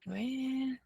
A ver.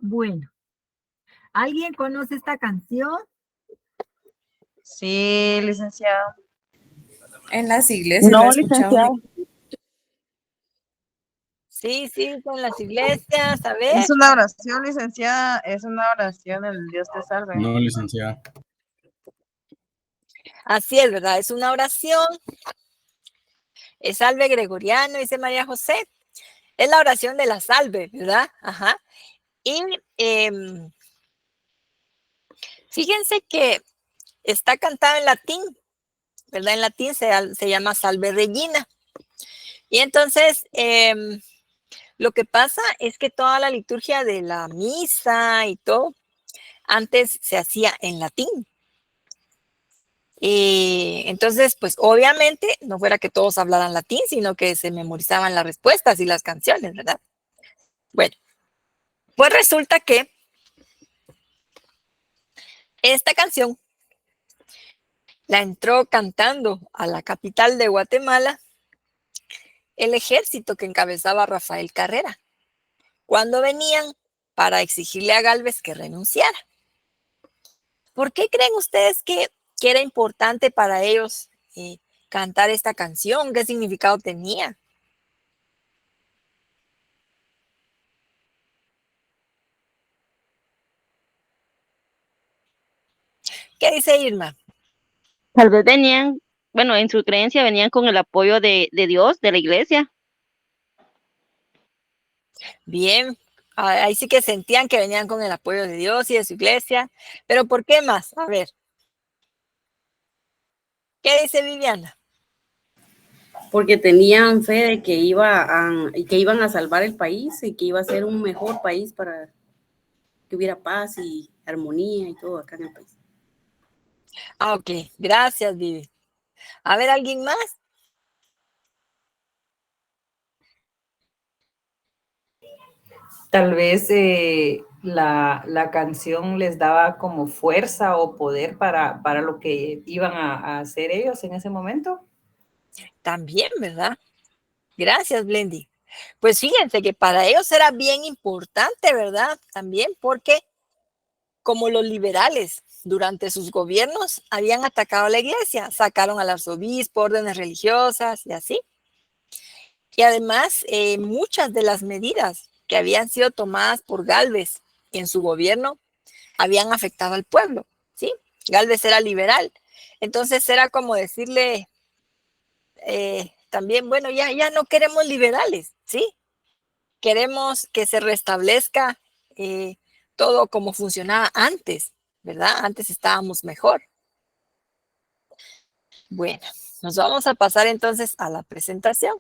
Bueno, ¿alguien conoce esta canción? Sí, licenciado. En las iglesias No, la escuchaba. licenciado. Sí, con las iglesias, a ver. Es una oración, licenciada. Es una oración, el Dios te salve. No, licenciada. Así es, ¿verdad? Es una oración. Es salve gregoriano, dice María José. Es la oración de la salve, ¿verdad? Ajá. Y fíjense que está cantada en latín, ¿verdad? En latín se llama Salve Regina. Y entonces, lo que pasa es que toda la liturgia de la misa y todo, antes se hacía en latín. Entonces, pues obviamente no fuera que todos hablaran latín, sino que se memorizaban las respuestas y las canciones, ¿verdad? Bueno, pues resulta que esta canción la entró cantando a la capital de Guatemala el ejército que encabezaba Rafael Carrera, cuando venían para exigirle a Gálvez que renunciara. ¿Por qué creen ustedes que era importante para ellos cantar esta canción? ¿Qué significado tenía? ¿Qué dice Irma? Tal vez venían, bueno, en su creencia venían con el apoyo de Dios, de la iglesia. Bien, ahí sí que sentían que venían con el apoyo de Dios y de su iglesia. Pero ¿por qué más? A ver, ¿qué dice Viviana? Porque tenían fe de que iban a salvar el país y que iba a ser un mejor país para que hubiera paz y armonía y todo acá en el país. Ah, ok, gracias, Vivi. A ver, ¿alguien más? Tal vez la canción les daba como fuerza o poder para lo que iban a hacer ellos en ese momento. También, ¿verdad? Gracias, Blendy. Pues fíjense que para ellos era bien importante, ¿verdad? También porque como los liberales durante sus gobiernos habían atacado a la iglesia, sacaron al arzobispo, órdenes religiosas y así. Y además, muchas de las medidas que habían sido tomadas por Gálvez en su gobierno habían afectado al pueblo, ¿sí? Gálvez era liberal. Entonces era como decirle también, bueno, ya no queremos liberales, ¿sí? Queremos que se restablezca todo como funcionaba antes, ¿verdad? Antes estábamos mejor. Bueno, nos vamos a pasar entonces a la presentación.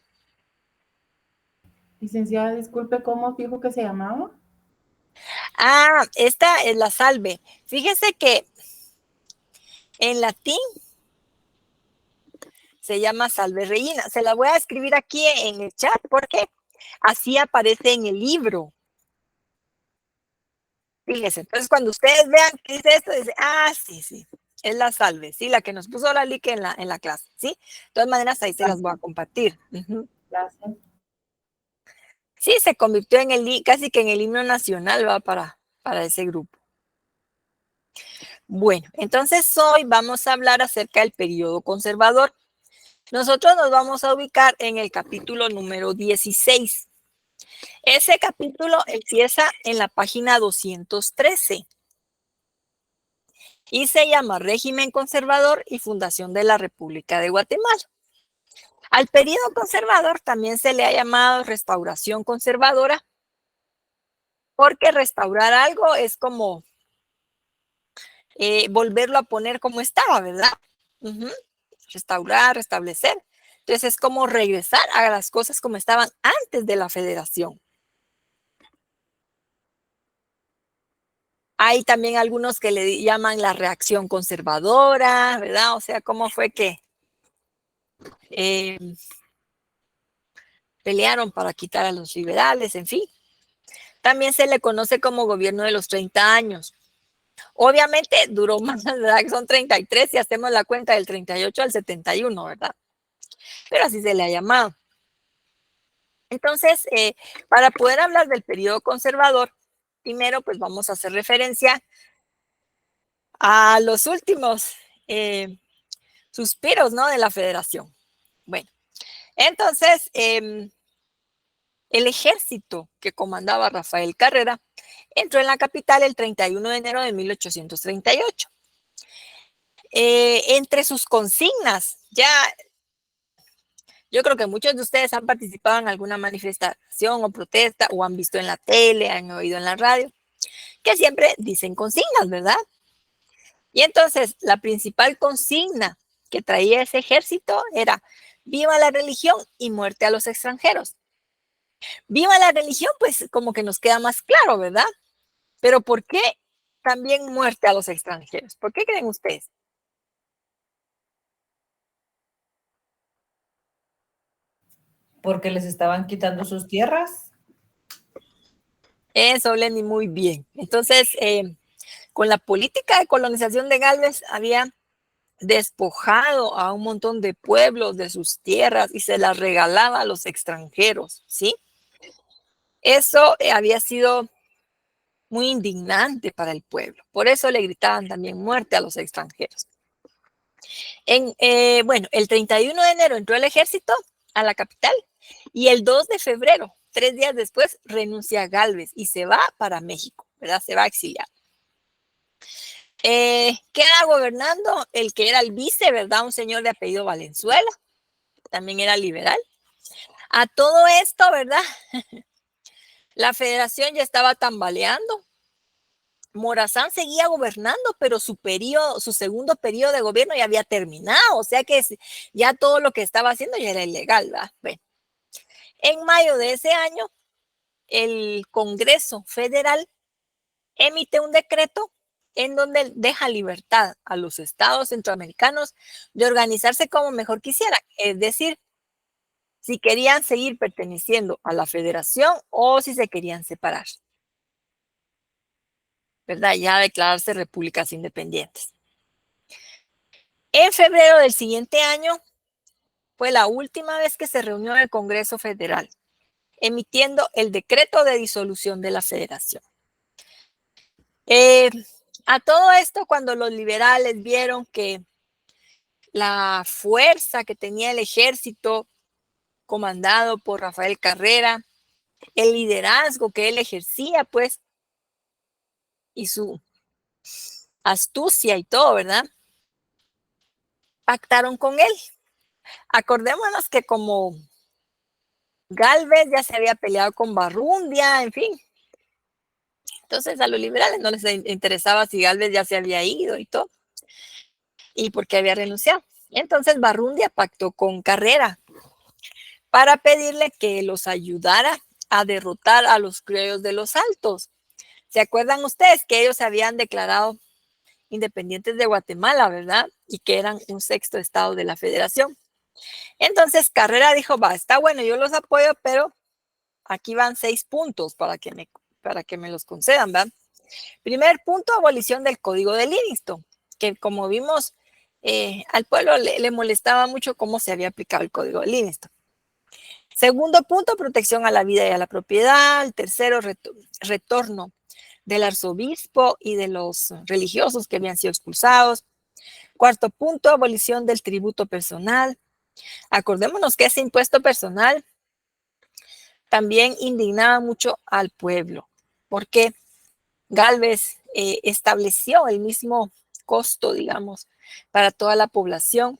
Licenciada, disculpe, ¿cómo dijo que se llamaba? Ah, esta es la salve. Fíjese que en latín se llama salve reina. Se la voy a escribir aquí en el chat porque así aparece en el libro. Fíjese, entonces cuando ustedes vean qué dice esto, dice, sí, es la salve, sí, la que nos puso la Lick en la clase, sí. De todas maneras, ahí se las voy a compartir. Gracias. Sí, se convirtió casi que en el himno nacional, va para ese grupo. Bueno, entonces hoy vamos a hablar acerca del periodo conservador. Nosotros nos vamos a ubicar en el capítulo número 16. Ese capítulo empieza en la página 213 y se llama Régimen Conservador y Fundación de la República de Guatemala. Al periodo conservador también se le ha llamado restauración conservadora, porque restaurar algo es como volverlo a poner como estaba, ¿verdad? Restaurar, restablecer. Entonces es como regresar a las cosas como estaban antes de la federación. Hay también algunos que le llaman la reacción conservadora, ¿verdad? O sea, cómo fue que pelearon para quitar a los liberales, en fin. También se le conoce como gobierno de los 30 años. Obviamente duró más, ¿verdad? Son 33 si hacemos la cuenta del 38 al 71, ¿verdad? Pero así se le ha llamado. Entonces, para poder hablar del periodo conservador, primero pues vamos a hacer referencia a los últimos suspiros, ¿no? De la federación. Bueno, entonces, el ejército que comandaba Rafael Carrera entró en la capital el 31 de enero de 1838. Entre sus consignas, ya yo creo que muchos de ustedes han participado en alguna manifestación o protesta o han visto en la tele, han oído en la radio, que siempre dicen consignas, ¿verdad? Y entonces la principal consigna que traía ese ejército era viva la religión y muerte a los extranjeros. Viva la religión, pues como que nos queda más claro, ¿verdad? Pero ¿por qué también muerte a los extranjeros? ¿Por qué creen ustedes? Porque les estaban quitando sus tierras. Eso, Lenny, muy bien. Entonces, con la política de colonización de Gálvez había despojado a un montón de pueblos de sus tierras y se las regalaba a los extranjeros, ¿sí? Eso había sido muy indignante para el pueblo. Por eso le gritaban también muerte a los extranjeros. Bueno, el 31 de enero entró el ejército a la capital y el 2 de febrero, 3 días después, renuncia a Gálvez y se va para México, ¿verdad? Se va a exiliar. Queda gobernando el que era el vice, ¿verdad? Un señor de apellido Valenzuela, también era liberal. A todo esto, ¿verdad? La federación ya estaba tambaleando. Morazán seguía gobernando, pero su segundo periodo de gobierno ya había terminado, o sea que ya todo lo que estaba haciendo ya era ilegal, ¿verdad? Bueno, en mayo de ese año, el Congreso Federal emite un decreto en donde deja libertad a los estados centroamericanos de organizarse como mejor quisieran, es decir, si querían seguir perteneciendo a la federación o si se querían separar, ¿verdad? Ya declararse repúblicas independientes. En febrero del siguiente año fue la última vez que se reunió el Congreso Federal, emitiendo el decreto de disolución de la federación. A todo esto, cuando los liberales vieron que la fuerza que tenía el ejército comandado por Rafael Carrera, el liderazgo que él ejercía, pues, y su astucia y todo, ¿verdad? Pactaron con él. Acordémonos que como Gálvez ya se había peleado con Barrundia, en fin. Entonces a los liberales no les interesaba si Gálvez ya se había ido y todo, y por qué había renunciado. Entonces Barrundia pactó con Carrera para pedirle que los ayudara a derrotar a los criollos de los Altos. ¿Se acuerdan ustedes que ellos se habían declarado independientes de Guatemala, verdad? Y que eran un sexto estado de la federación. Entonces Carrera dijo, va, está bueno, yo los apoyo, pero aquí van 6 puntos para que me los concedan, ¿verdad? Primer punto, abolición del Código de Livingston, que como vimos, al pueblo le molestaba mucho cómo se había aplicado el Código de Livingston. Segundo punto, protección a la vida y a la propiedad. El tercero, retorno del arzobispo y de los religiosos que habían sido expulsados. Cuarto punto, abolición del tributo personal. Acordémonos que ese impuesto personal también indignaba mucho al pueblo, porque Gálvez estableció el mismo costo, digamos, para toda la población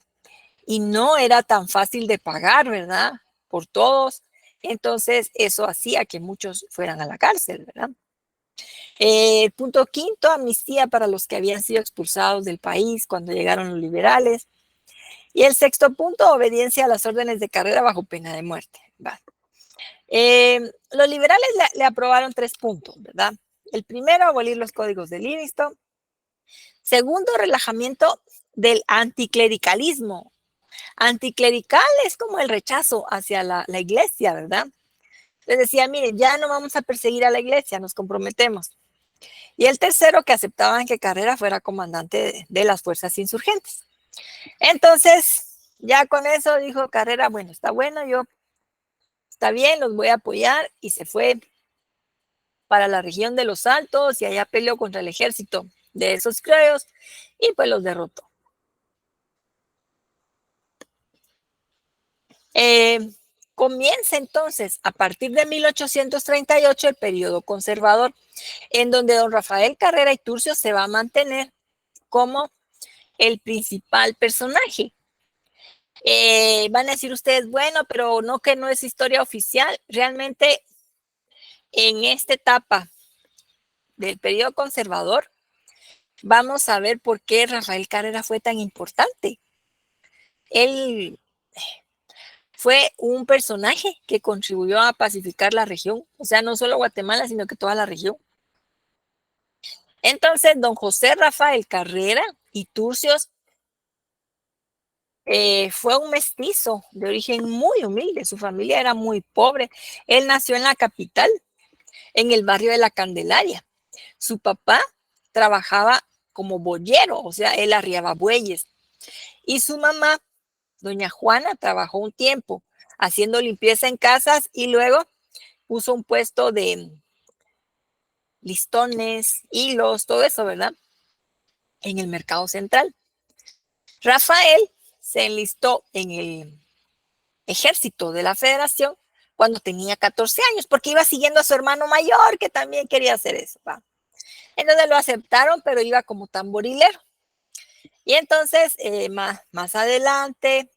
y no era tan fácil de pagar, ¿verdad? Por todos. Entonces, eso hacía que muchos fueran a la cárcel, ¿verdad? Punto quinto, amnistía para los que habían sido expulsados del país cuando llegaron los liberales. Y el sexto punto, obediencia a las órdenes de carrera bajo pena de muerte. Los liberales le aprobaron 3 puntos, ¿verdad? El primero, abolir los códigos de Livingston. Segundo, relajamiento del anticlericalismo. Anticlerical es como el rechazo hacia la iglesia, ¿verdad? Les decía, miren, ya no vamos a perseguir a la iglesia, nos comprometemos. Y el tercero, que aceptaban que Carrera fuera comandante de las fuerzas insurgentes. Entonces, ya con eso dijo Carrera, bueno, está bueno, está bien, los voy a apoyar, y se fue para la región de los Altos y allá peleó contra el ejército de esos criollos y pues los derrotó. Comienza entonces a partir de 1838 el periodo conservador, en donde don Rafael Carrera Iturcio se va a mantener como el principal personaje. Van a decir ustedes, bueno, pero no, que no es historia oficial. Realmente en esta etapa del periodo conservador vamos a ver por qué Rafael Carrera fue tan importante. Él fue un personaje que contribuyó a pacificar la región, o sea, no solo Guatemala, sino que toda la región. Entonces, don José Rafael Carrera Iturcios fue un mestizo de origen muy humilde, su familia era muy pobre. Él nació en la capital, en el barrio de La Candelaria. Su papá trabajaba como boyero, o sea, él arriaba bueyes. Y su mamá, doña Juana, trabajó un tiempo haciendo limpieza en casas y luego puso un puesto de listones, hilos, todo eso, ¿verdad? En el mercado central. Rafael se enlistó en el ejército de la Federación cuando tenía 14 años, porque iba siguiendo a su hermano mayor, que también quería hacer eso, ¿va? Entonces lo aceptaron, pero iba como tamborilero. Y entonces, más adelante,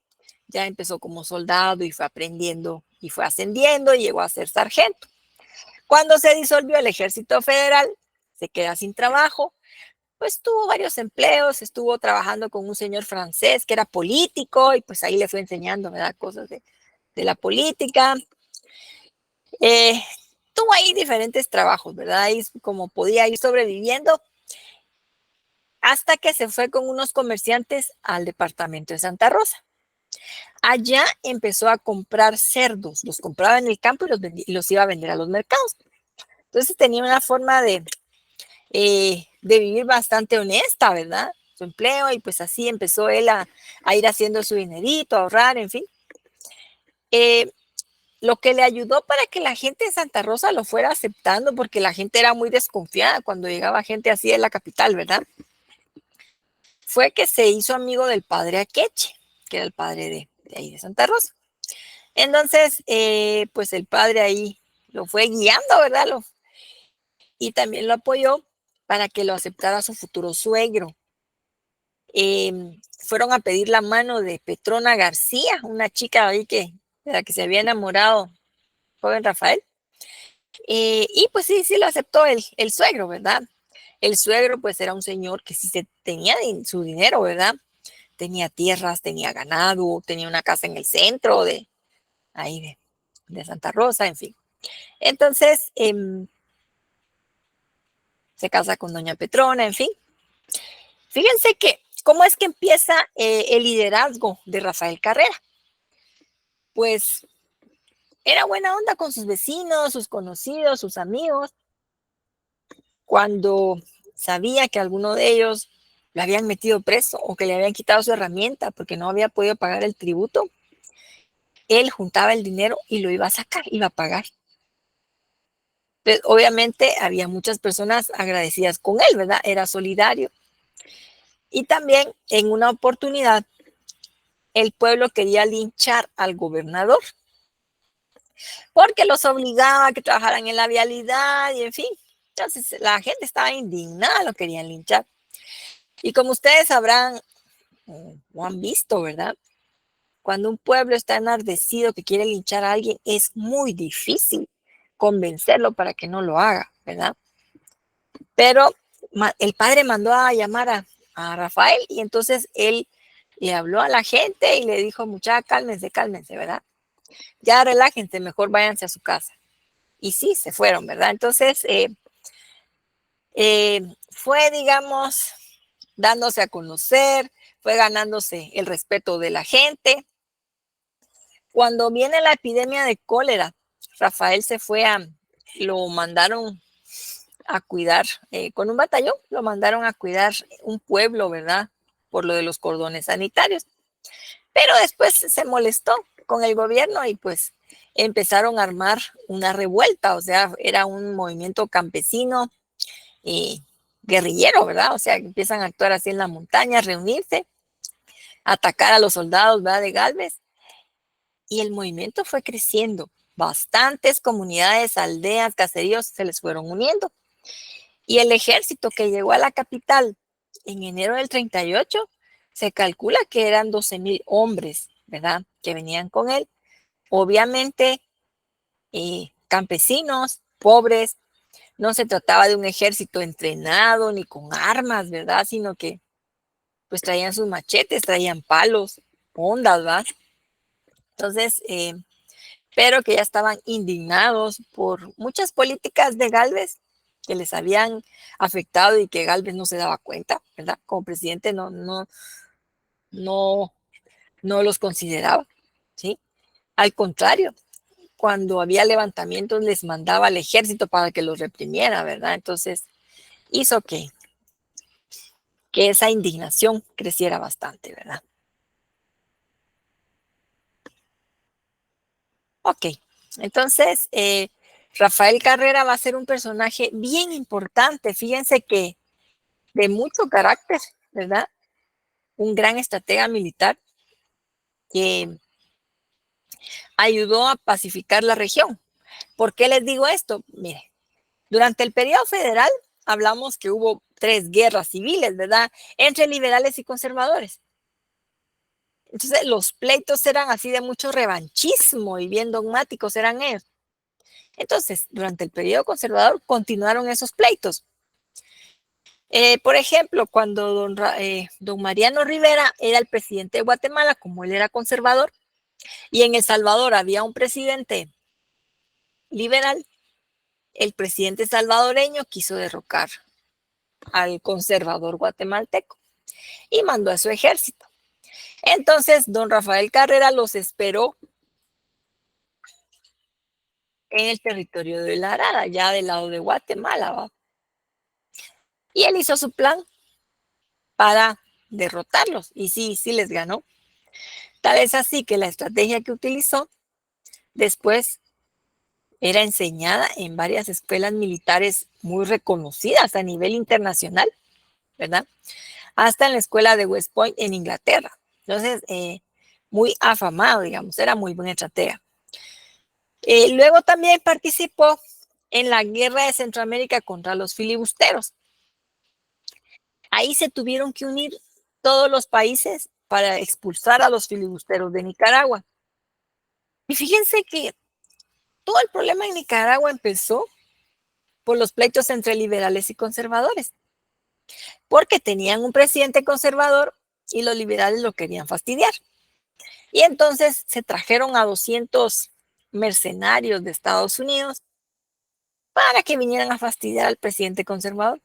ya empezó como soldado y fue aprendiendo y fue ascendiendo y llegó a ser sargento. Cuando se disolvió el Ejército Federal, se queda sin trabajo, pues tuvo varios empleos, estuvo trabajando con un señor francés que era político y pues ahí le fue enseñando, ¿verdad? Cosas de la política. Tuvo ahí diferentes trabajos, ¿verdad? Y como podía ir sobreviviendo hasta que se fue con unos comerciantes al departamento de Santa Rosa. Allá empezó a comprar cerdos, los compraba en el campo y los iba a vender a los mercados. Entonces tenía una forma de vivir bastante honesta, ¿verdad? Su empleo, y pues así empezó él a ir haciendo su dinerito, a ahorrar, en fin. Lo que le ayudó para que la gente de Santa Rosa lo fuera aceptando, porque la gente era muy desconfiada cuando llegaba gente así de la capital, ¿verdad? Fue que se hizo amigo del padre Akeche, que era el padre de ahí de Santa Rosa. Entonces, pues el padre ahí lo fue guiando, ¿verdad? Y también lo apoyó para que lo aceptara su futuro suegro. Fueron a pedir la mano de Petrona García, una chica ahí de la que se había enamorado joven Rafael. Y pues sí lo aceptó el suegro, ¿verdad? El suegro pues era un señor que sí tenía su dinero, ¿verdad? Tenía tierras, tenía ganado, tenía una casa en el centro de Santa Rosa, en fin. Entonces, se casa con doña Petrona, en fin. Fíjense que, ¿cómo es que empieza el liderazgo de Rafael Carrera? Pues era buena onda con sus vecinos, sus conocidos, sus amigos. Cuando sabía que alguno de ellos lo habían metido preso o que le habían quitado su herramienta porque no había podido pagar el tributo, él juntaba el dinero y lo iba a sacar, iba a pagar. Entonces, obviamente había muchas personas agradecidas con él, ¿verdad? Era solidario. Y también en una oportunidad el pueblo quería linchar al gobernador porque los obligaba a que trabajaran en la vialidad y en fin. Entonces la gente estaba indignada, lo querían linchar. Y como ustedes sabrán o han visto, ¿verdad? Cuando un pueblo está enardecido que quiere linchar a alguien, es muy difícil convencerlo para que no lo haga, ¿verdad? Pero el padre mandó a llamar a Rafael y entonces él le habló a la gente y le dijo, muchachos, cálmense, cálmense, ¿verdad? Ya relájense, mejor váyanse a su casa. Y sí, se fueron, ¿verdad? Entonces, fue, digamos, dándose a conocer, fue ganándose el respeto de la gente. Cuando viene la epidemia de cólera, Rafael se fue lo mandaron a cuidar, con un batallón, lo mandaron a cuidar un pueblo, ¿verdad? Por lo de los cordones sanitarios. Pero después se molestó con el gobierno y pues empezaron a armar una revuelta, o sea, era un movimiento campesino y guerrillero, ¿verdad? O sea, empiezan a actuar así en la montaña, reunirse, atacar a los soldados, ¿verdad? De Gálvez. Y el movimiento fue creciendo. Bastantes comunidades, aldeas, caseríos se les fueron uniendo. Y el ejército que llegó a la capital en enero del 38, se calcula que eran 12,000 hombres, ¿verdad? Que venían con él. Obviamente, campesinos, pobres, no se trataba de un ejército entrenado ni con armas, ¿verdad? Sino que pues traían sus machetes, traían palos, ondas, ¿verdad? Entonces, pero que ya estaban indignados por muchas políticas de Gálvez que les habían afectado y que Gálvez no se daba cuenta, ¿verdad? Como presidente no los consideraba, ¿sí? Al contrario, cuando había levantamientos les mandaba al ejército para que los reprimiera, ¿verdad? Entonces hizo que esa indignación creciera bastante, ¿verdad? Ok, entonces Rafael Carrera va a ser un personaje bien importante, fíjense que de mucho carácter, ¿verdad? Un gran estratega militar que ayudó a pacificar la región. ¿Por qué les digo esto? Mire, durante el periodo federal hablamos que hubo 3 guerras civiles, ¿verdad? Entre liberales y conservadores. Entonces los pleitos eran así de mucho revanchismo y bien dogmáticos eran ellos. Entonces, durante el periodo conservador continuaron esos pleitos. Por ejemplo, cuando don Mariano Rivera era el presidente de Guatemala, como él era conservador, y en El Salvador había un presidente liberal, el presidente salvadoreño quiso derrocar al conservador guatemalteco y mandó a su ejército. Entonces, don Rafael Carrera los esperó en el territorio de La Arada, ya del lado de Guatemala, ¿va? Y él hizo su plan para derrotarlos, y sí les ganó. Tal es así que la estrategia que utilizó después era enseñada en varias escuelas militares muy reconocidas a nivel internacional, ¿verdad? Hasta en la escuela de West Point en Inglaterra. Entonces, muy afamado, digamos, era muy buena estratega. Luego también participó en la guerra de Centroamérica contra los filibusteros. Ahí se tuvieron que unir todos los países para expulsar a los filibusteros de Nicaragua. Y fíjense que todo el problema en Nicaragua empezó por los pleitos entre liberales y conservadores, porque tenían un presidente conservador y los liberales lo querían fastidiar. Y entonces se trajeron a 200 mercenarios de Estados Unidos para que vinieran a fastidiar al presidente conservador.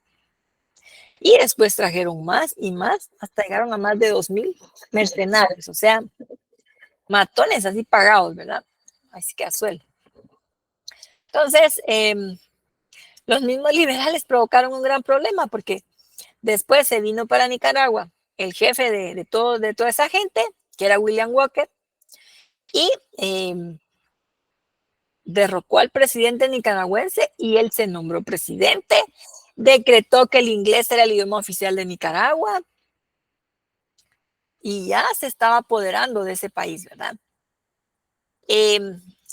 Y después trajeron más y más, hasta llegaron a más de 2,000 mercenarios, o sea, matones así pagados, ¿verdad? Así que a sueldo. Entonces, los mismos liberales provocaron un gran problema porque después se vino para Nicaragua el jefe de toda esa gente, que era William Walker, y derrocó al presidente nicaragüense y él se nombró presidente, decretó que el inglés era el idioma oficial de Nicaragua y ya se estaba apoderando de ese país, ¿verdad?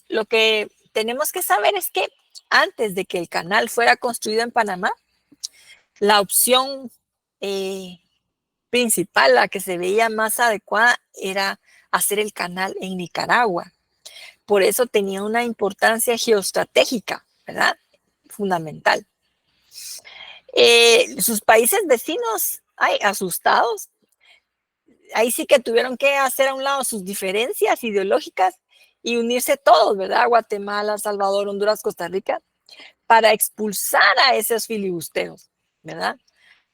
Lo que tenemos que saber es que antes de que el canal fuera construido en Panamá, la opción principal, la que se veía más adecuada, era hacer el canal en Nicaragua. Por eso tenía una importancia geoestratégica, ¿verdad? Fundamental. Sus países vecinos, asustados, ahí sí que tuvieron que hacer a un lado sus diferencias ideológicas y unirse todos, ¿verdad? Guatemala, Salvador, Honduras, Costa Rica, para expulsar a esos filibusteros, ¿verdad?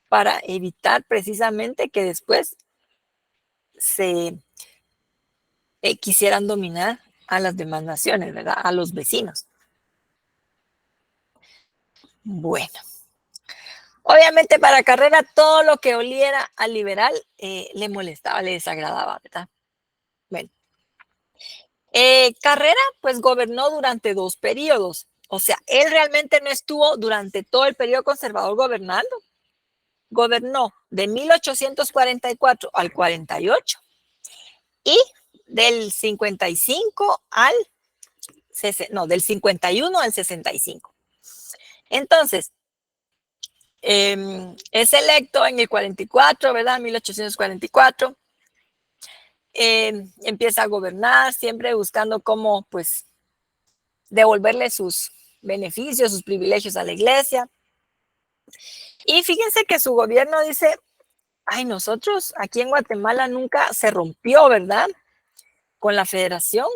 Para evitar precisamente que después se quisieran dominar a las demás naciones, ¿verdad? A los vecinos. Bueno, obviamente para Carrera todo lo que oliera al liberal le molestaba, le desagradaba, ¿verdad? Bueno, Carrera pues gobernó durante 2 periodos, o sea, él realmente no estuvo durante todo el periodo conservador gobernando. Gobernó de 1844 al 48 y del 55 al del 51 al 65. Entonces, es electo en el 44, ¿verdad? 1844. Empieza a gobernar, siempre buscando cómo, pues, devolverle sus beneficios, sus privilegios a la iglesia. Y fíjense que su gobierno dice, nosotros aquí en Guatemala nunca se rompió, ¿verdad? Con la federación.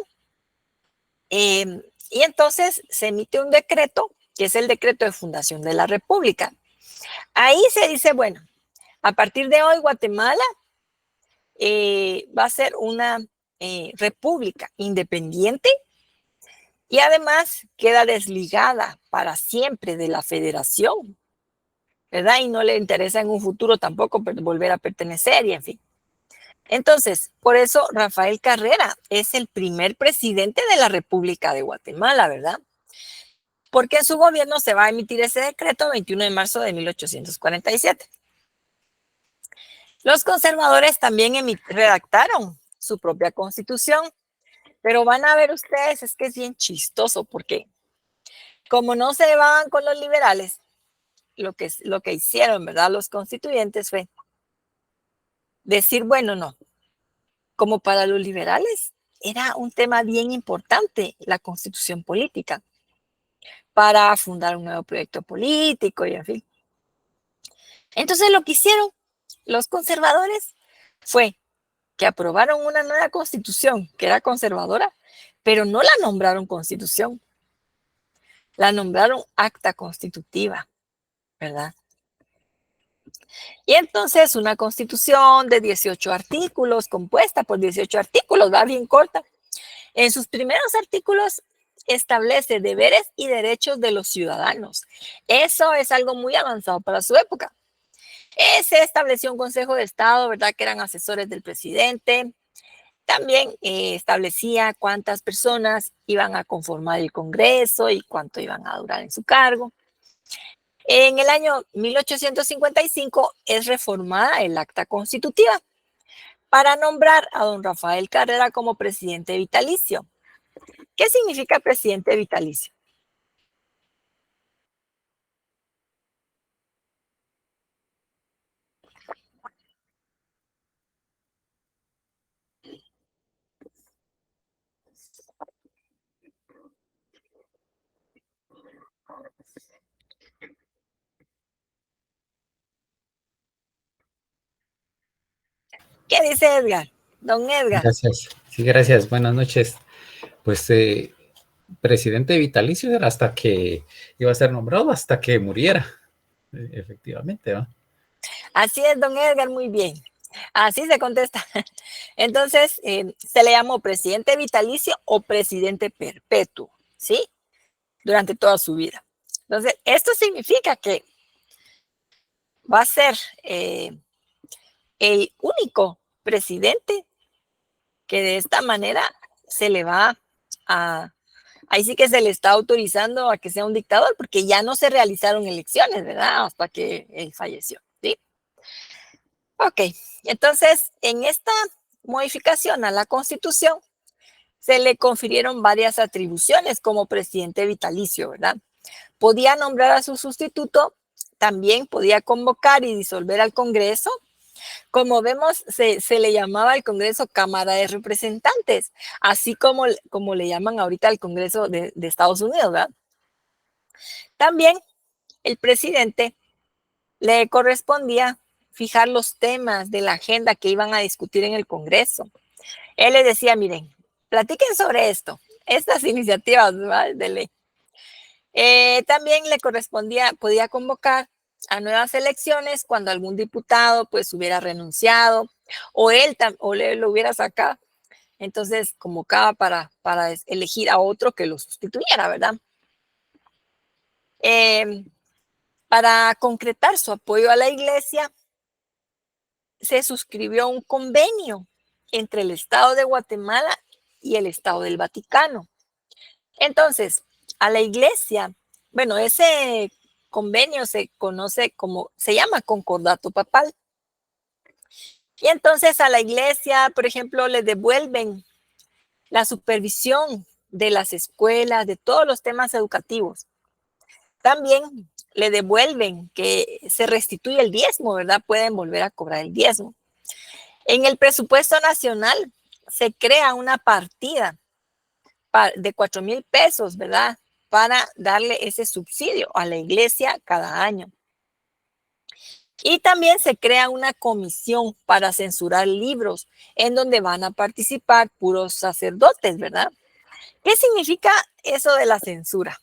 Y entonces se emite un decreto, que es el decreto de fundación de la República. Ahí se dice, bueno, a partir de hoy Guatemala va a ser una república independiente y además queda desligada para siempre de la federación, ¿verdad? Y no le interesa en un futuro tampoco volver a pertenecer y en fin. Entonces, por eso Rafael Carrera es el primer presidente de la República de Guatemala, ¿verdad? Porque en su gobierno se va a emitir ese decreto 21 de marzo de 1847. Los conservadores también redactaron su propia constitución, pero van a ver ustedes, es que es bien chistoso, porque como no se llevaban con los liberales, lo que hicieron, ¿verdad? Los constituyentes fue decir, bueno, no, como para los liberales era un tema bien importante la constitución política para fundar un nuevo proyecto político y en fin. Entonces lo que hicieron los conservadores fue que aprobaron una nueva constitución que era conservadora, pero no la nombraron constitución, la nombraron acta constitutiva, ¿verdad? Y entonces una constitución de 18 artículos, compuesta por 18 artículos, va bien corta. En sus primeros artículos establece deberes y derechos de los ciudadanos. Eso es algo muy avanzado para su época. Se estableció un Consejo de Estado, ¿verdad? Que eran asesores del presidente. También establecía cuántas personas iban a conformar el Congreso y cuánto iban a durar en su cargo. En el año 1855 es reformada el acta constitutiva para nombrar a don Rafael Carrera como presidente vitalicio. ¿Qué significa presidente vitalicio? ¿Qué dice Edgar? Don Edgar. Gracias. Sí, gracias. Buenas noches. Pues presidente vitalicio era hasta que iba a ser nombrado, hasta que muriera, efectivamente, ¿va? Así es, don Edgar, muy bien. Así se contesta. Entonces, se le llamó presidente vitalicio o presidente perpetuo, ¿sí? Durante toda su vida. Entonces, esto significa que va a ser el único presidente que de esta manera se le va a ahí sí que se le está autorizando a que sea un dictador, porque ya no se realizaron elecciones, ¿verdad? Hasta que él falleció, ¿sí? Ok, entonces en esta modificación a la Constitución se le confirieron varias atribuciones como presidente vitalicio, ¿verdad? Podía nombrar a su sustituto, también podía convocar y disolver al Congreso. Como vemos, se le llamaba al Congreso Cámara de Representantes, así como le llaman ahorita al Congreso de Estados Unidos, ¿verdad? También el presidente le correspondía fijar los temas de la agenda que iban a discutir en el Congreso. Él les decía, miren, platiquen sobre esto, estas iniciativas, ¿verdad?, de ley. También le podía convocar a nuevas elecciones cuando algún diputado pues hubiera renunciado o él lo hubiera sacado. Entonces convocaba para elegir a otro que lo sustituyera, ¿verdad? Para concretar su apoyo a la iglesia, se suscribió un convenio entre el Estado de Guatemala y el Estado del Vaticano. Entonces, a la iglesia, bueno, ese convenio se llama concordato papal. Y entonces a la iglesia, por ejemplo, le devuelven la supervisión de las escuelas, de todos los temas educativos. También le devuelven que se restituye el diezmo, ¿verdad? Pueden volver a cobrar el diezmo. En el presupuesto nacional se crea una partida de 4,000 pesos, ¿verdad?, para darle ese subsidio a la iglesia cada año. Y también se crea una comisión para censurar libros en donde van a participar puros sacerdotes, ¿verdad? ¿Qué significa eso de la censura?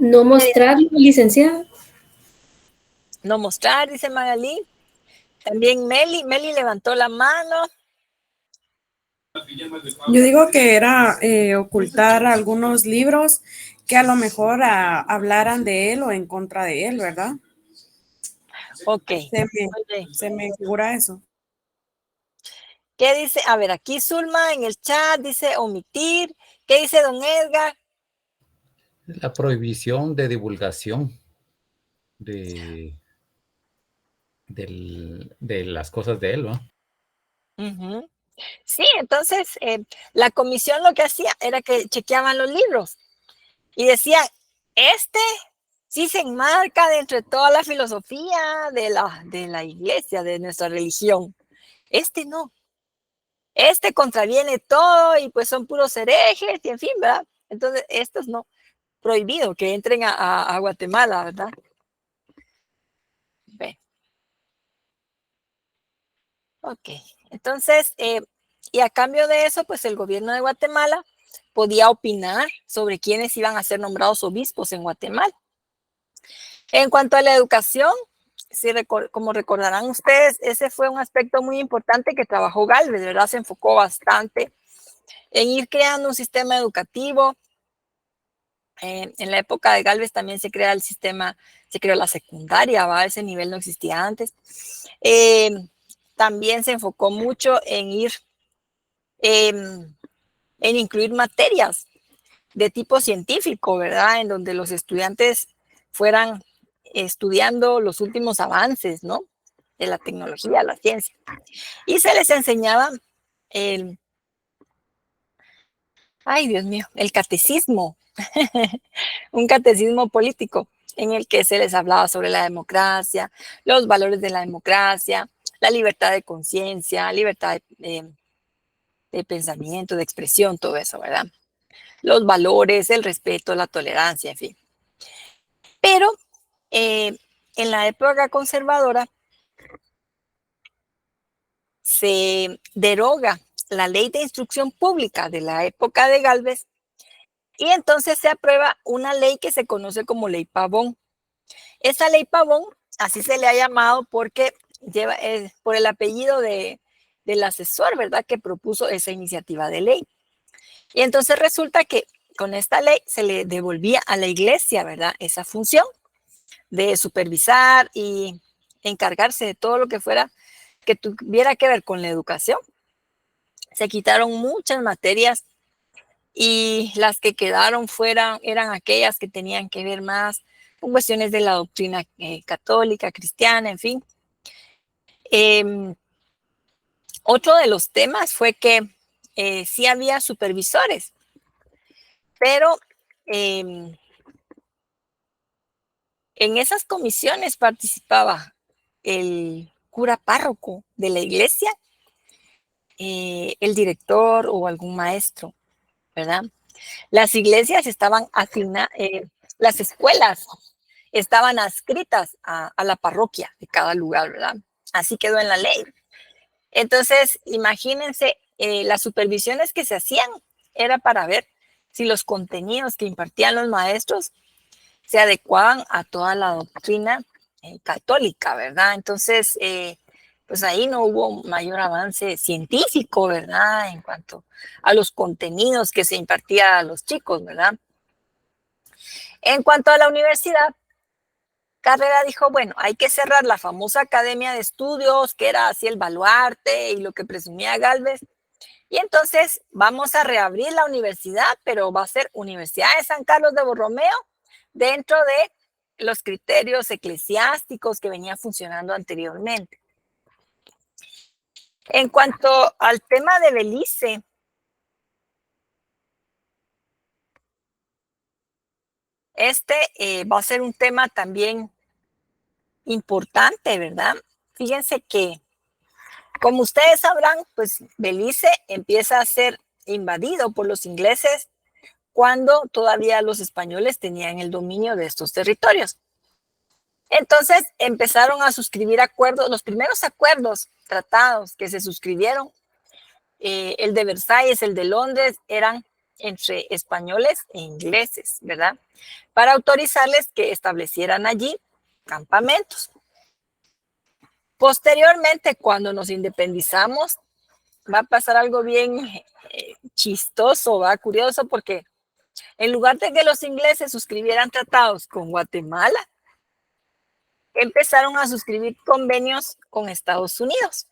No mostrarlo, licenciada. No mostrar, dice Magalí. También Meli levantó la mano. Yo digo que era ocultar algunos libros que a lo mejor hablaran de él o en contra de él, ¿verdad? Ok. Se me figura eso. ¿Qué dice? A ver, aquí Zulma en el chat dice omitir. ¿Qué dice don Edgar? La prohibición de divulgación de las cosas de él, ¿no? Uh-huh. Sí, entonces la comisión lo que hacía era que chequeaban los libros y decía, sí se enmarca dentro de toda la filosofía de la iglesia, de nuestra religión. No. Contraviene todo y pues son puros herejes y en fin, ¿verdad? Entonces, estos no. Prohibido que entren a Guatemala, ¿verdad? Ve. Ok, entonces, y a cambio de eso, pues el gobierno de Guatemala podía opinar sobre quiénes iban a ser nombrados obispos en Guatemala. En cuanto a la educación, como recordarán ustedes, ese fue un aspecto muy importante que trabajó Gálvez, ¿verdad? Se enfocó bastante en ir creando un sistema educativo. En la época de Gálvez también se creó la secundaria, ¿va? Ese nivel no existía antes. También se enfocó mucho en incluir materias de tipo científico, ¿verdad? En donde los estudiantes fueran estudiando los últimos avances, ¿no?, de la tecnología, la ciencia. Y se les enseñaba el catecismo, un catecismo político en el que se les hablaba sobre la democracia, los valores de la democracia, la libertad de conciencia, libertad de pensamiento, de expresión, todo eso, ¿verdad? Los valores, el respeto, la tolerancia, en fin. Pero en la época conservadora se deroga la ley de instrucción pública de la época de Gálvez y entonces se aprueba una ley que se conoce como Ley Pavón. Esa Ley Pavón, así se le ha llamado porque lleva por el apellido del asesor, ¿verdad?, que propuso esa iniciativa de ley. Y entonces resulta que con esta ley se le devolvía a la iglesia, ¿verdad? Esa función de supervisar y encargarse de todo lo que fuera que tuviera que ver con la educación. Se quitaron muchas materias y las que quedaron fuera eran aquellas que tenían que ver más con cuestiones de la doctrina católica, cristiana, en fin. Otro de los temas fue que sí había supervisores, pero en esas comisiones participaba el cura párroco de la iglesia, el director o algún maestro, ¿verdad? Las iglesias estaban asignadas, las escuelas estaban adscritas a la parroquia de cada lugar, ¿verdad? Así quedó en la ley. Entonces, imagínense, las supervisiones que se hacían era para ver si los contenidos que impartían los maestros se adecuaban a toda la doctrina católica, ¿verdad? Entonces, pues ahí no hubo mayor avance científico, ¿verdad? En cuanto a los contenidos que se impartía a los chicos, ¿verdad? En cuanto a la universidad, Carrera dijo, bueno, hay que cerrar la famosa Academia de Estudios, que era así el baluarte y lo que presumía Gálvez, y entonces vamos a reabrir la universidad, pero va a ser Universidad de San Carlos de Borromeo dentro de los criterios eclesiásticos que venían funcionando anteriormente. En cuanto al tema de Belice, va a ser un tema también importante, ¿verdad? Fíjense que, como ustedes sabrán, pues Belice empieza a ser invadido por los ingleses cuando todavía los españoles tenían el dominio de estos territorios. Entonces empezaron a suscribir acuerdos, los primeros acuerdos, tratados que se suscribieron, el de Versalles, el de Londres, eran entre españoles e ingleses, ¿verdad? Para autorizarles que establecieran allí campamentos. Posteriormente, cuando nos independizamos, va a pasar algo bien chistoso, va, curioso, porque en lugar de que los ingleses suscribieran tratados con Guatemala, empezaron a suscribir convenios con Estados Unidos.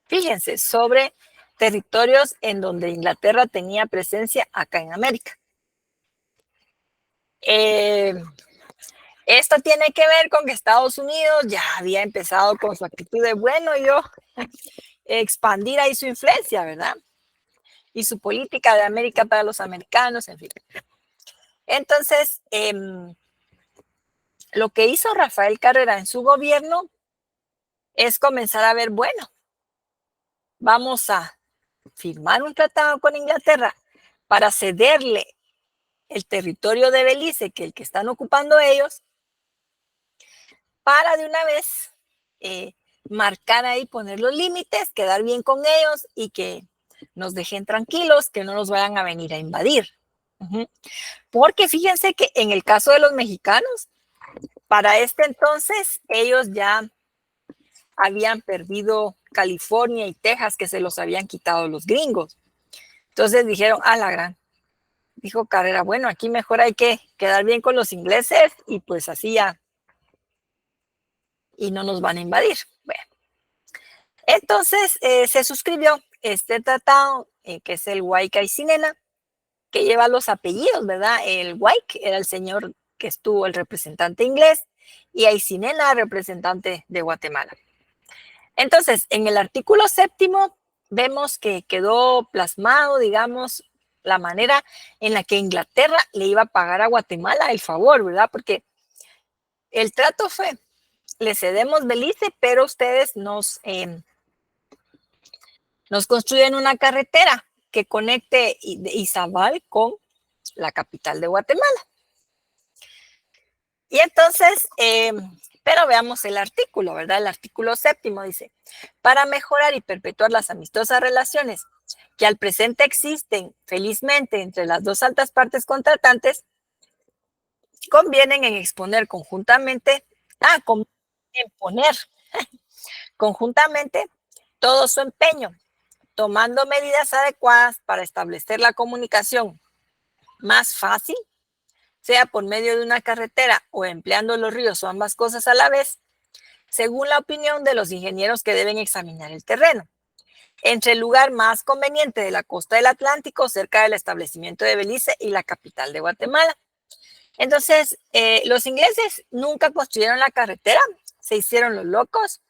Fíjense, sobre territorios en donde Inglaterra tenía presencia acá en América. Esto tiene que ver con que Estados Unidos ya había empezado con su actitud de, bueno, yo expandir ahí su influencia, ¿verdad? Y su política de América para los americanos, en fin. Entonces, lo que hizo Rafael Carrera en su gobierno es comenzar a ver, bueno, vamos a firmar un tratado con Inglaterra para cederle el territorio de Belice, que el que están ocupando ellos, para de una vez marcar ahí, poner los límites, quedar bien con ellos y que nos dejen tranquilos, que no nos vayan a venir a invadir. Porque fíjense que en el caso de los mexicanos, para este entonces ellos ya habían perdido California y Texas, que se los habían quitado los gringos. Entonces dijeron, a la gran, dijo Carrera, bueno, aquí mejor hay que quedar bien con los ingleses y pues así ya, y no nos van a invadir. Bueno, entonces se suscribió este tratado, que es el Huayca-Aycinena, que lleva los apellidos, ¿verdad? El Huayca era el señor que estuvo, el representante inglés, y Aycinena, representante de Guatemala. Entonces, en el artículo 7º vemos que quedó plasmado, digamos, la manera en la que Inglaterra le iba a pagar a Guatemala el favor, ¿verdad? Porque el trato fue, le cedemos Belice, pero ustedes nos construyen una carretera que conecte Izabal con la capital de Guatemala. Y entonces, pero veamos el artículo, ¿verdad? El artículo 7º dice, para mejorar y perpetuar las amistosas relaciones que al presente existen felizmente entre las dos altas partes contratantes, convienen en exponer conjuntamente, en poner conjuntamente todo su empeño, tomando medidas adecuadas para establecer la comunicación más fácil, sea por medio de una carretera o empleando los ríos o ambas cosas a la vez, según la opinión de los ingenieros que deben examinar el terreno, entre el lugar más conveniente de la costa del Atlántico, cerca del establecimiento de Belice y la capital de Guatemala. Entonces, los ingleses nunca construyeron la carretera, se hicieron los locos.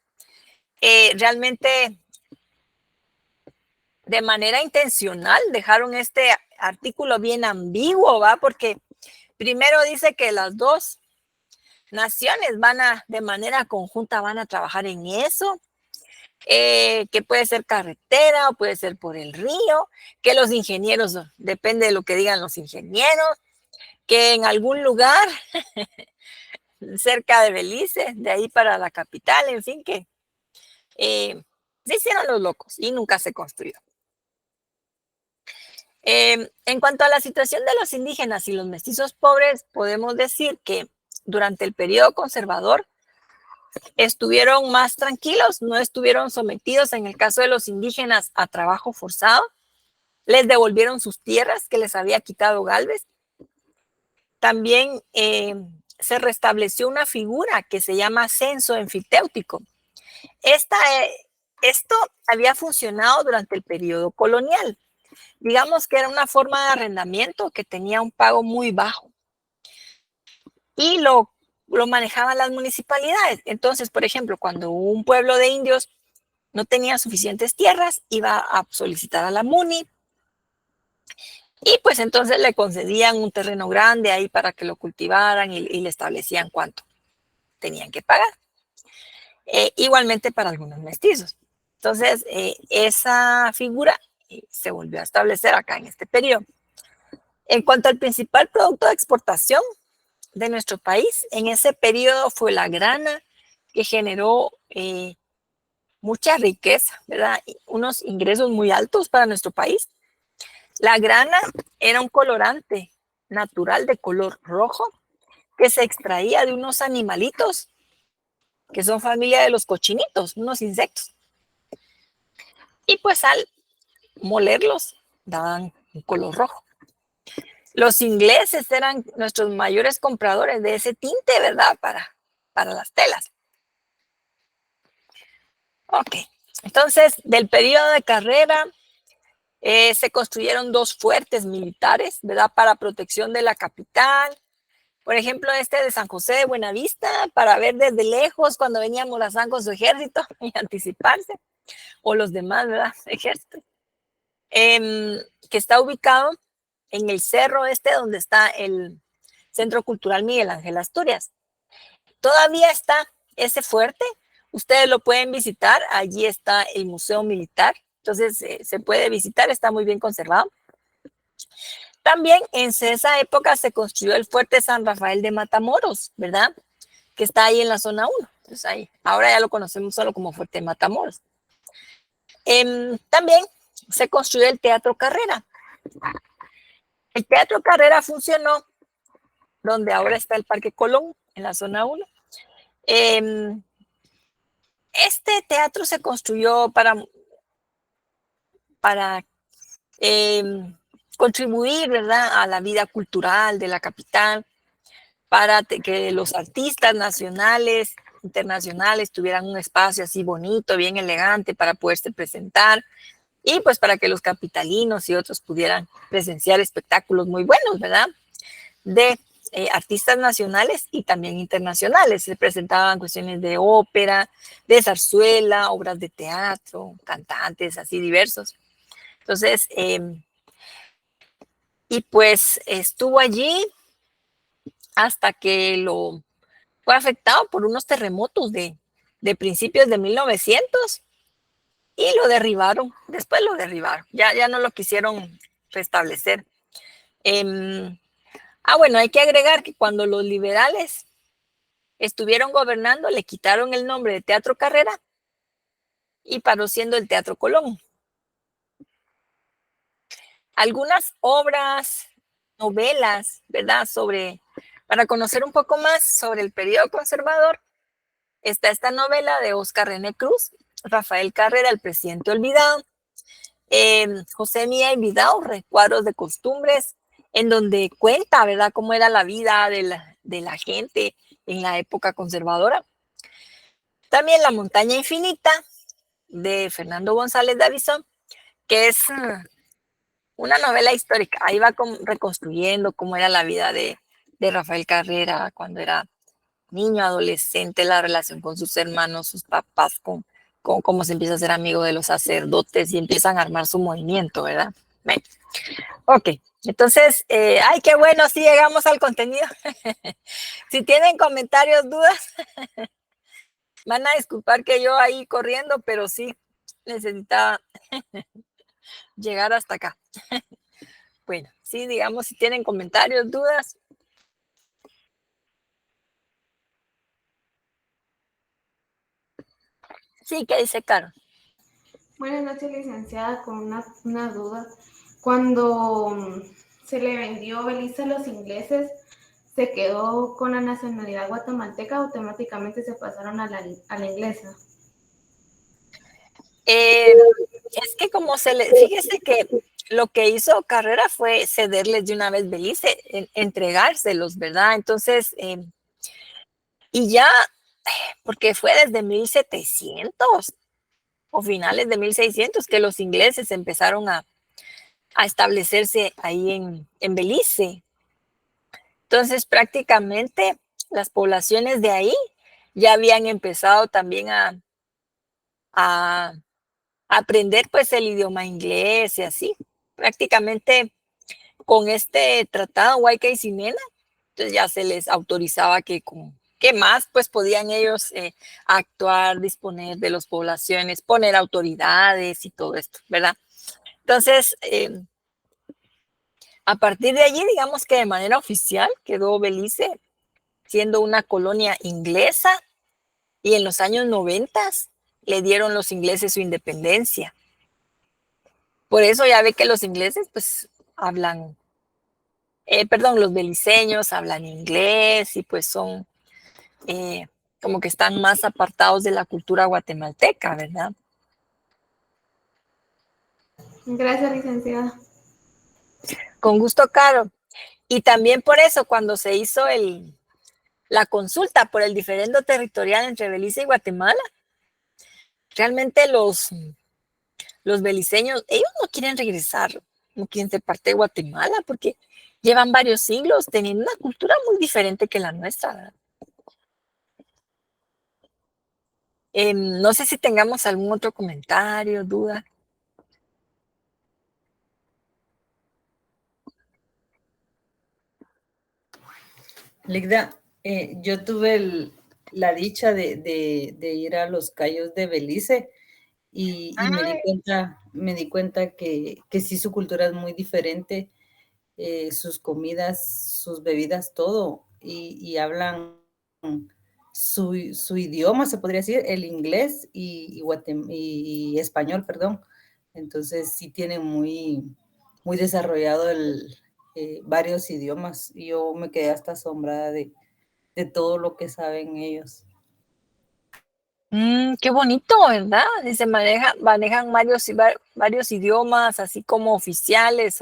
Realmente, de manera intencional, dejaron este artículo bien ambiguo, ¿va? Porque primero dice que las dos naciones de manera conjunta van a trabajar en eso, que puede ser carretera o puede ser por el río, que los ingenieros, depende de lo que digan los ingenieros, que en algún lugar cerca de Belice, de ahí para la capital, en fin, que se hicieron los locos y nunca se construyó. En cuanto a la situación de los indígenas y los mestizos pobres, podemos decir que durante el periodo conservador estuvieron más tranquilos, no estuvieron sometidos, en el caso de los indígenas, a trabajo forzado. Les devolvieron sus tierras que les había quitado Gálvez. También se restableció una figura que se llama censo enfitéutico. Esto había funcionado durante el periodo colonial. Digamos que era una forma de arrendamiento que tenía un pago muy bajo y lo manejaban las municipalidades. Entonces, por ejemplo, cuando un pueblo de indios no tenía suficientes tierras, iba a solicitar a la MUNI y pues entonces le concedían un terreno grande ahí para que lo cultivaran y le establecían cuánto tenían que pagar. Igualmente para algunos mestizos. Entonces, esa figura se volvió a establecer acá en este periodo. En cuanto al principal producto de exportación de nuestro país, en ese periodo fue la grana, que generó mucha riqueza, ¿verdad? Unos ingresos muy altos para nuestro país. La grana era un colorante natural de color rojo que se extraía de unos animalitos que son familia de los cochinitos, unos insectos. Y pues al molerlos daban un color rojo. Los ingleses eran nuestros mayores compradores de ese tinte, ¿verdad? Para las telas. Ok, entonces del periodo de Carrera se construyeron 2 fuertes militares, ¿verdad? Para protección de la capital. Por ejemplo, este de San José de Buenavista, para ver desde lejos cuando venía Morazán con su ejército y anticiparse, o los demás, ¿verdad? Ejércitos. Que está ubicado en el cerro donde está el Centro Cultural Miguel Ángel Asturias. Todavía está ese fuerte, ustedes lo pueden visitar, allí está el Museo Militar, entonces se puede visitar, está muy bien conservado. También en esa época se construyó el fuerte San Rafael de Matamoros, ¿verdad? Que está ahí en la zona 1. Entonces ahí, ahora ya lo conocemos solo como Fuerte de Matamoros. También se construyó el Teatro Carrera. El Teatro Carrera funcionó donde ahora está el Parque Colón, en la zona 1. Este teatro se construyó para contribuir, ¿verdad?, a la vida cultural de la capital, para que los artistas nacionales, internacionales tuvieran un espacio así bonito, bien elegante para poderse presentar y pues para que los capitalinos y otros pudieran presenciar espectáculos muy buenos, ¿verdad?, de artistas nacionales y también internacionales. Se presentaban cuestiones de ópera, de zarzuela, obras de teatro, cantantes así diversos. Entonces, y pues estuvo allí hasta que fue afectado por unos terremotos de principios de 1900 y lo derribaron. Después lo derribaron. Ya no lo quisieron restablecer. Bueno, hay que agregar que cuando los liberales estuvieron gobernando, le quitaron el nombre de Teatro Carrera y paró siendo el Teatro Colón. Algunas obras, novelas, ¿verdad? Para conocer un poco más sobre el periodo conservador, está esta novela de Oscar René Cruz, Rafael Carrera, El presidente olvidado, José Mía y Vidal, Recuadros de costumbres en donde cuenta, ¿verdad?, cómo era la vida de la gente en la época conservadora. También La montaña infinita, de Fernando González Davison, que es una novela histórica. Ahí va reconstruyendo cómo era la vida de Rafael Carrera cuando era niño, adolescente, la relación con sus hermanos, sus papás, con cómo se empieza a ser amigo de los sacerdotes y empiezan a armar su movimiento, ¿verdad? Bueno, ok, entonces, ay, qué bueno, sí llegamos al contenido. Si tienen comentarios, dudas, van a disculpar que yo ahí corriendo, pero sí necesitaba llegar hasta acá. Bueno, sí, digamos, si tienen comentarios, dudas. Sí, ¿qué dice Caro? Buenas noches, licenciada, con una duda. Cuando se le vendió Belice a los ingleses, ¿se quedó con la nacionalidad guatemalteca o automáticamente se pasaron a la inglesa? Es que fíjese que lo que hizo Carrera fue cederles de una vez Belice, entregárselos, ¿verdad? Entonces, y ya, porque fue desde 1700 o finales de 1600 que los ingleses empezaron a establecerse ahí en Belice. Entonces, prácticamente las poblaciones de ahí ya habían empezado también a aprender pues el idioma inglés y así. Prácticamente con este tratado Huayca-Ximena, entonces ya se les autorizaba que ¿qué más? Pues podían ellos actuar, disponer de las poblaciones, poner autoridades y todo esto, ¿verdad? Entonces, a partir de allí, digamos que de manera oficial quedó Belice siendo una colonia inglesa y en los años 90 le dieron los ingleses su independencia. Por eso ya ve que los ingleses pues hablan, los beliceños hablan inglés y pues son como que están más apartados de la cultura guatemalteca, ¿verdad? Gracias, licenciada. Con gusto, Caro. Y también por eso cuando se hizo la consulta por el diferendo territorial entre Belice y Guatemala, realmente los beliceños, ellos no quieren regresar, no quieren ser parte de Guatemala porque llevan varios siglos teniendo una cultura muy diferente que la nuestra, ¿verdad? No sé si tengamos algún otro comentario, duda. Ligda, yo tuve la dicha de ir a los Cayos de Belice y me di cuenta que sí su cultura es muy diferente, sus comidas, sus bebidas, todo, y hablan su idioma, se podría decir, el inglés y español, perdón. Entonces sí tienen muy desarrollado varios idiomas. Yo me quedé hasta asombrada de todo lo que saben ellos. Qué bonito, ¿verdad? Y se manejan varios idiomas, así como oficiales.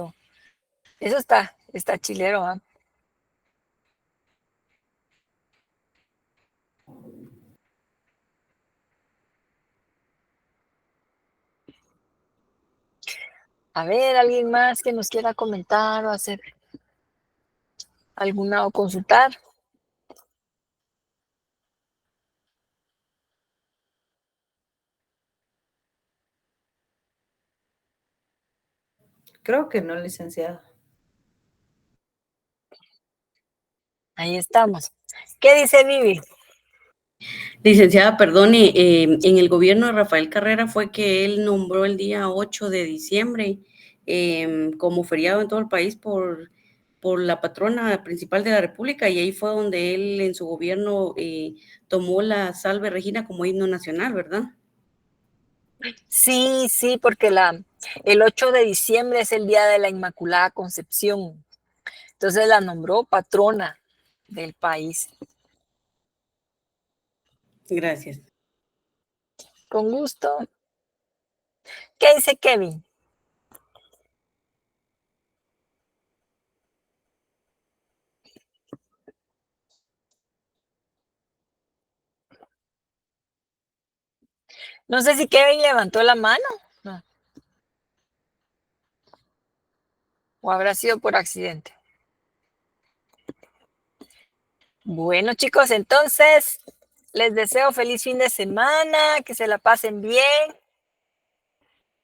Eso está chilero, ¿ah? A ver, ¿alguien más que nos quiera comentar o hacer alguna o consultar? Creo que no, licenciada. Ahí estamos. ¿Qué dice Vivi? Licenciada, perdone, en el gobierno de Rafael Carrera fue que él nombró el día 8 de diciembre como feriado en todo el país por la patrona principal de la República y ahí fue donde él en su gobierno tomó la Salve Regina como himno nacional, ¿verdad? Sí, porque el 8 de diciembre es el día de la Inmaculada Concepción. Entonces la nombró patrona del país. Gracias. Con gusto. ¿Qué dice Kevin? No sé si Kevin levantó la mano. No. O habrá sido por accidente. Bueno, chicos, entonces les deseo feliz fin de semana, que se la pasen bien,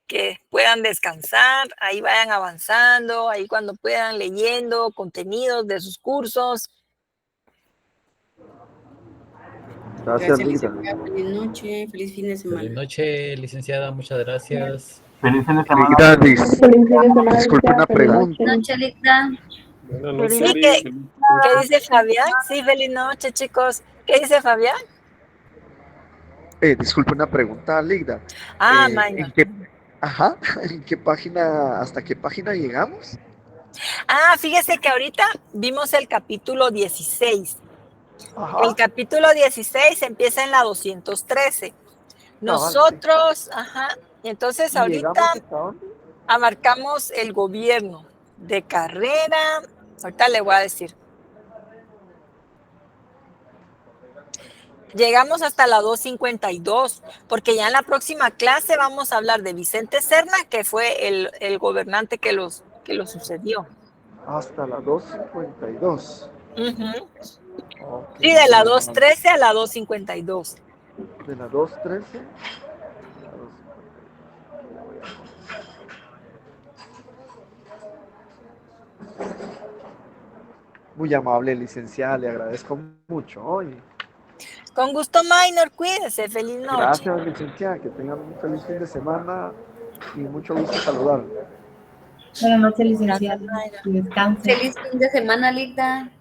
que puedan descansar, ahí vayan avanzando, ahí cuando puedan leyendo contenidos de sus cursos. Gracias, Lida. licenciada. Feliz noche, feliz fin de semana. Feliz noche, licenciada, muchas gracias. Feliz fin de semana. Disculpe una pregunta. Noche, Lida. Sí, ¿qué dice Fabián? Sí, feliz noche, chicos. ¿Qué dice Fabián? Disculpe una pregunta, Ligda. Ah, Minor. ¿En qué página, hasta qué página llegamos? Ah, fíjese que ahorita vimos el capítulo 16. Ajá. El capítulo 16 empieza en la 213. Nosotros, entonces ahorita abarcamos el gobierno de carrera. Ahorita le voy a decir. Llegamos hasta la 252, porque ya en la próxima clase vamos a hablar de Vicente Serna, que fue el gobernante que lo sucedió. Hasta la 252. Uh-huh. Okay. Sí, de la 213 a la 252. De la 213 a la 252. Muy amable, licenciada, le agradezco mucho hoy. Con gusto, Minor, cuídese, feliz noche. Gracias, licenciada, que tengan un feliz fin de semana y mucho gusto saludarle. Buenas noches, licenciada. Descanse. Feliz fin de semana, Lida.